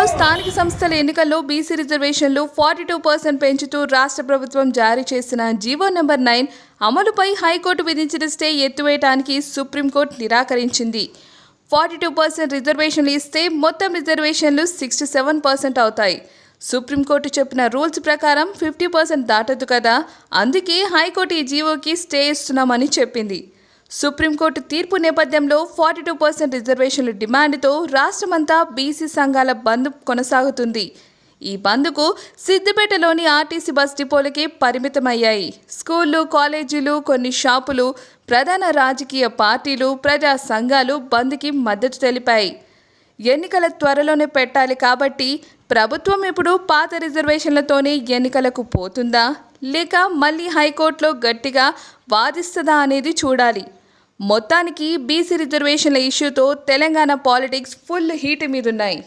స్థానిక సంస్థల ఎన్నికల్లో బీసీ రిజర్వేషన్లు 42% పెంచుతూ రాష్ట్ర ప్రభుత్వం జారీ చేసిన జీవో నెంబర్ 9 అమలుపై హైకోర్టు విధించిన స్టే ఎత్తివేయడానికి సుప్రీంకోర్టు నిరాకరించింది. 42% రిజర్వేషన్లు ఇస్తే మొత్తం రిజర్వేషన్లు 67% అవుతాయి. సుప్రీంకోర్టు చెప్పిన రూల్స్ ప్రకారం 50% దాటదు కదా, అందుకే హైకోర్టు ఈ జీవోకి స్టే ఇస్తున్నామని చెప్పింది. సుప్రీంకోర్టు తీర్పు నేపథ్యంలో 42% రిజర్వేషన్ల డిమాండ్తో రాష్ట్రమంతా బీసీ సంఘాల బంద్ కొనసాగుతుంది. ఈ బంద్కు సిద్దిపేటలోని ఆర్టీసీ బస్ డిపోలకే పరిమితమయ్యాయి. స్కూళ్లు, కాలేజీలు, కొన్ని షాపులు, ప్రధాన రాజకీయ పార్టీలు, ప్రజా సంఘాలు బంద్కి మద్దతు తెలిపాయి. ఎన్నికల త్వరలోనే పెట్టాలి కాబట్టి ప్రభుత్వం ఇప్పుడు పాత రిజర్వేషన్లతోనే ఎన్నికలకు పోతుందా, లేక మళ్ళీ హైకోర్టులో గట్టిగా వాదిస్తుందా అనేది చూడాలి. మొత్తానికి బీసీ రిజర్వేషన్ల ఇష్యూతో తెలంగాణ పాలిటిక్స్ ఫుల్ హీట్ మీదున్నాయి.